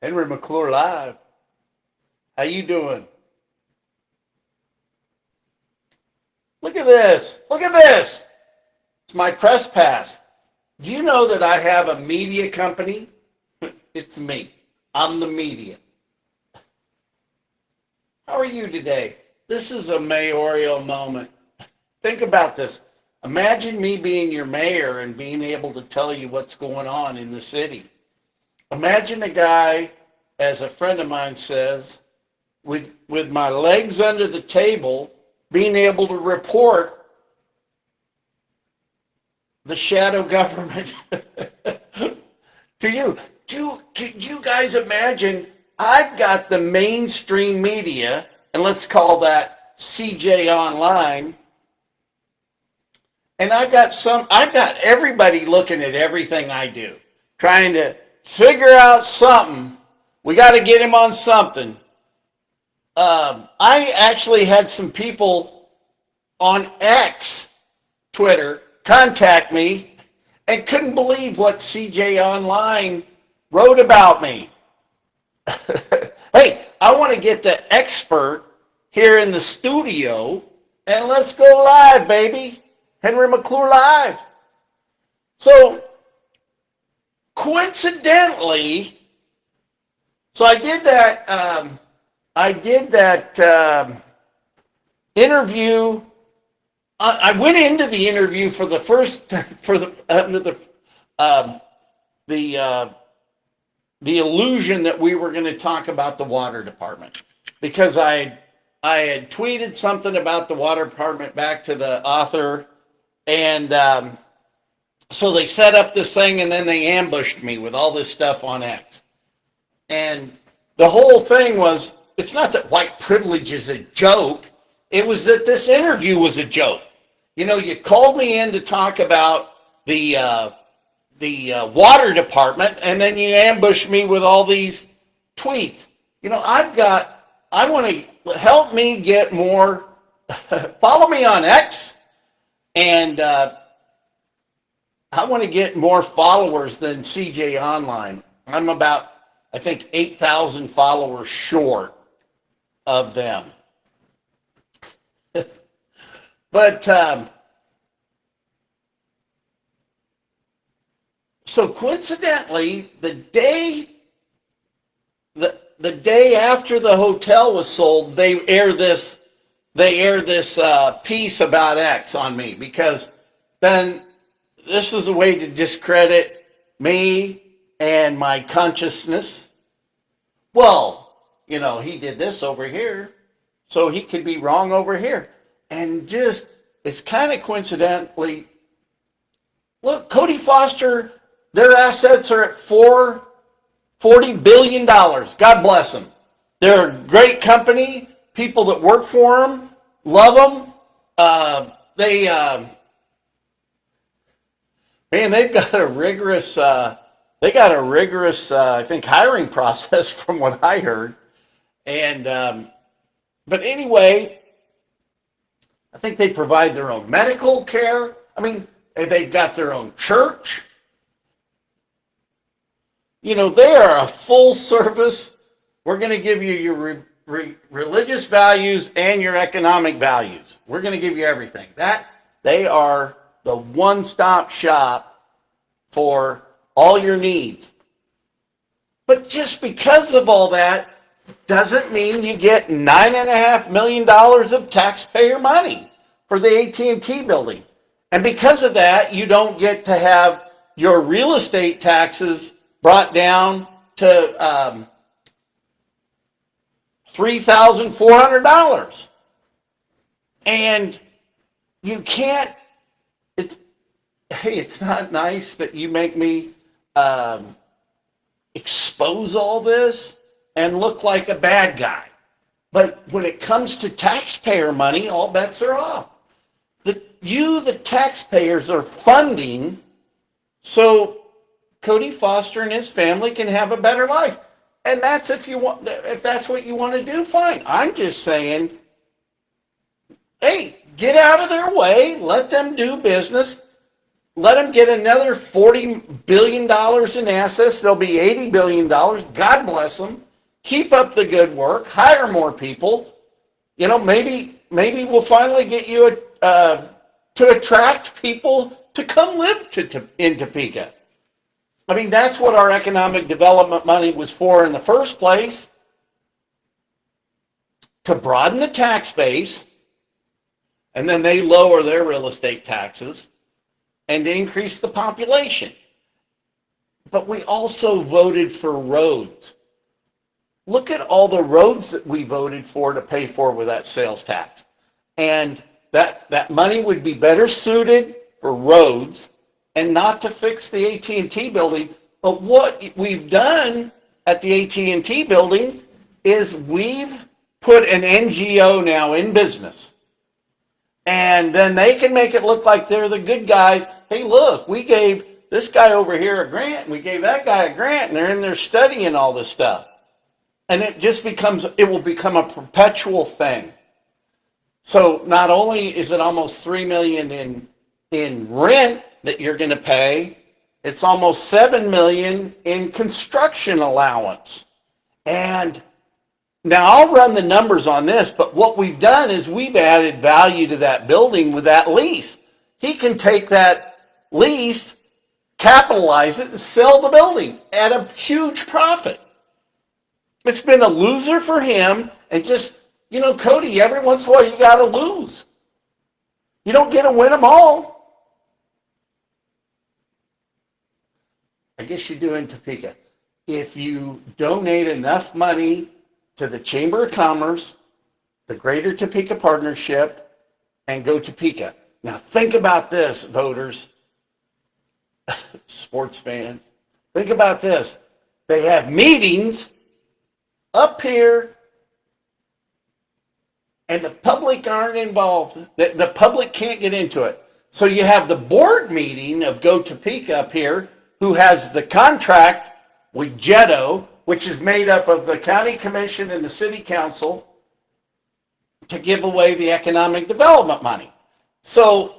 Henry McClure live. How you doing? Look at this. Look at this. It's my press pass. Do you know that I have a media company? It's me. I'm the media. How are you today? This is a mayoral moment. Think about this. Imagine me being your mayor and being able to tell you what's going on in the city. Imagine a guy, as a friend of mine says, with my legs under the table, being able to report the shadow government to you. Can you guys imagine? I've got the mainstream media, and let's call that CJ Online, and I've got everybody looking at everything I do, trying to figure out something. We got to get him on something. I actually had some people on X, Twitter, contact me and couldn't believe what CJ Online wrote about me. Hey, I want to get the expert here in the studio, and let's go live, baby. Henry McClure live. So, coincidentally, I did that interview. I went into the interview for the first under the illusion that we were going to talk about the water department, because I had tweeted something about the water department back to the author, and so they set up this thing, and then they ambushed me with all this stuff on X. And the whole thing was, it's not that white privilege is a joke. It was that this interview was a joke. You know, you called me in to talk about the water department, and then you ambushed me with all these tweets. You know, I want to help me get more, follow me on X, and I want to get more followers than CJ Online. I'm about, I think, 8,000 followers short of them. But so coincidentally, the day after the hotel was sold, they air this piece about X on me, because then this is a way to discredit me and my consciousness. Well, you know, he did this over here, so he could be wrong over here. And just, it's kind of coincidentally, look, Cody Foster, their assets are at $40 billion. God bless them. They're a great company. People that work for them love them. They've got a rigorous, I think, hiring process from what I heard. And, but anyway, I think they provide their own medical care. I mean, they've got their own church. You know, they are a full service. We're going to give you your religious values and your economic values. We're going to give you everything. They are the one-stop shop for all your needs. But just because of all that doesn't mean you get $9.5 million of taxpayer money for the AT&T building. And because of that, you don't get to have your real estate taxes brought down to $3,400. And you can't, it's not nice that you make me expose all this and look like a bad guy. But when it comes to taxpayer money, all bets are off. The taxpayers, are funding so Cody Foster and his family can have a better life. And that's if that's what you want to do, fine. I'm just saying, hey, get out of their way, let them do business. Let them get another $40 billion in assets. There'll be $80 billion. God bless them. Keep up the good work. Hire more people. You know, maybe we'll finally get you to attract people to come live in Topeka. I mean, that's what our economic development money was for in the first place, to broaden the tax base, and then they lower their real estate taxes and to increase the population. But we also voted for roads. Look at all the roads that we voted for to pay for with that sales tax. And that money would be better suited for roads and not to fix the AT&T building. But what we've done at the AT&T building is we've put an NGO now in business. And then they can make it look like they're the good guys. Hey, look, we gave this guy over here a grant, and we gave that guy a grant, and they're in there studying all this stuff. And it will become a perpetual thing. So not only is it almost $3 million in rent that you're going to pay, it's almost $7 million in construction allowance. And now I'll run the numbers on this, but what we've done is we've added value to that building with that lease. He can take that lease, capitalize it, and sell the building at a huge profit. It's been a loser for him, and just, you know, Cody, every once in a while you got to lose. You don't get to win them all. I guess you do in Topeka. If you donate enough money to the Chamber of Commerce, the Greater Topeka Partnership, and go Topeka. Now think about this, voters, sports fans. Think about this. They have meetings up here, and the public aren't involved. The public can't get into it. So you have the board meeting of Go Topeka up here, who has the contract with Jetto, which is made up of the county commission and the city council, to give away the economic development money. So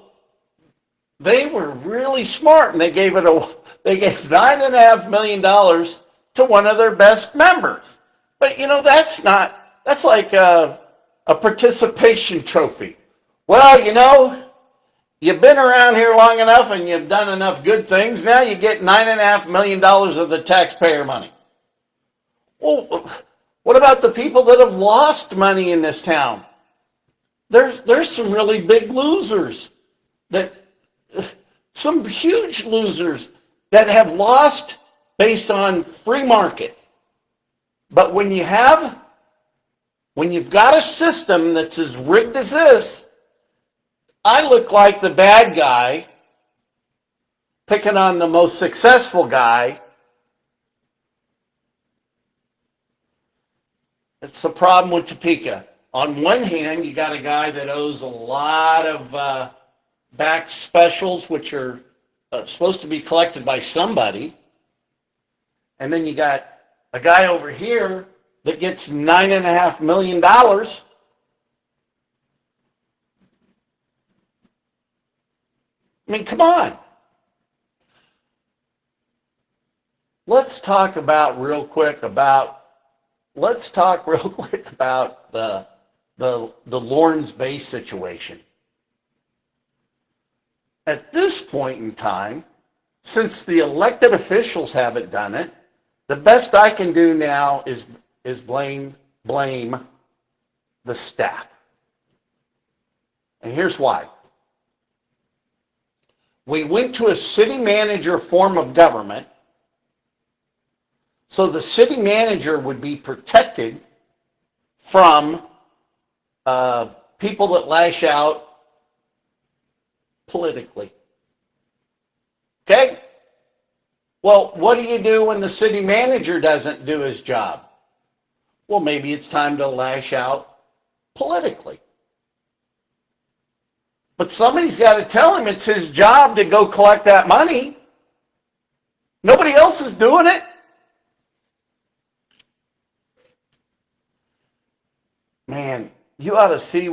they were really smart, and they gave $9.5 million to one of their best members. But you know, that's like a participation trophy. Well, you know, you've been around here long enough and you've done enough good things. Now you get $9.5 million of the taxpayer money. Well, what about the people that have lost money in this town? There's some really big losers, some huge losers that have lost based on free market. But when you've got a system that's as rigged as this, I look like the bad guy picking on the most successful guy. It's the problem with Topeka. On one hand, you got a guy that owes a lot of back specials, which are supposed to be collected by somebody. And then you got a guy over here that gets $9.5 million. I mean, come on. Let's talk real quick about the Lawrence Bay situation. At this point in time, since the elected officials haven't done it, the best I can do now is blame the staff. And here's why. We went to a city manager form of government, so the city manager would be protected from people that lash out politically. Okay? Well, what do you do when the city manager doesn't do his job? Well, maybe it's time to lash out politically. But somebody's got to tell him it's his job to go collect that money. Nobody else is doing it. Man, you ought to see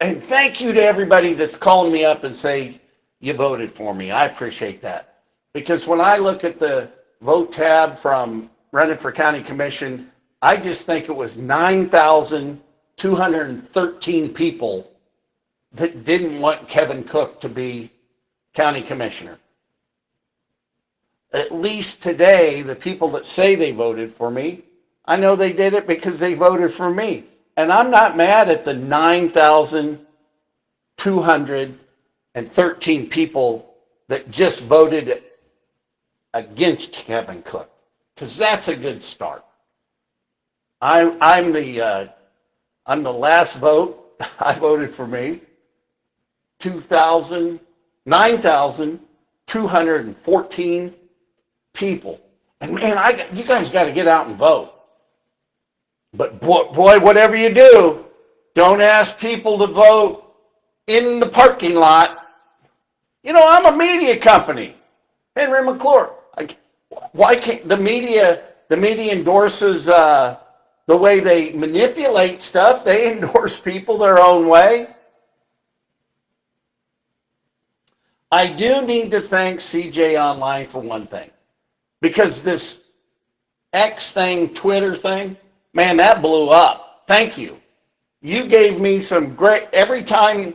and thank you to everybody that's calling me up and say, you voted for me. I appreciate that. Because when I look at the vote tab from running for county commission, I just think it was 9,213 people that didn't want Kevin Cook to be county commissioner. At least today, the people that say they voted for me, I know they did it because they voted for me. And I'm not mad at the 9,213 people that just voted against Kevin Cook, because that's a good start. I'm the last vote. I voted for me. 9,214 people. And man, you guys got to get out and vote. But boy, whatever you do, don't ask people to vote in the parking lot. You know, I'm a media company, Henry McClure. Why can't the media endorses the way they manipulate stuff? They endorse people their own way. I do need to thank CJ Online for one thing, because this X thing, Twitter thing, man, that blew up. Thank you. You gave me some great, every time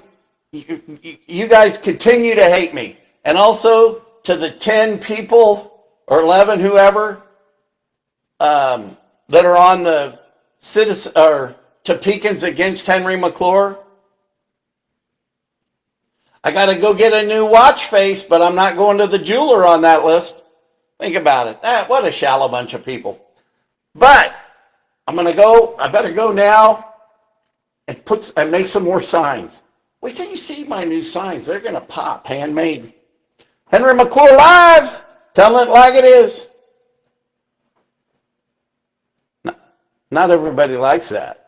you guys continue to hate me. And also to the 10 people or 11, whoever, that are on the citizen or Topekans Against Henry McClure. I got to go get a new watch face, but I'm not going to the jeweler on that list. Think about it. What a shallow bunch of people. But I better go now and make some more signs. Wait till you see my new signs. They're going to pop, handmade. Henry McClure Live, telling it like it is. Not everybody likes that.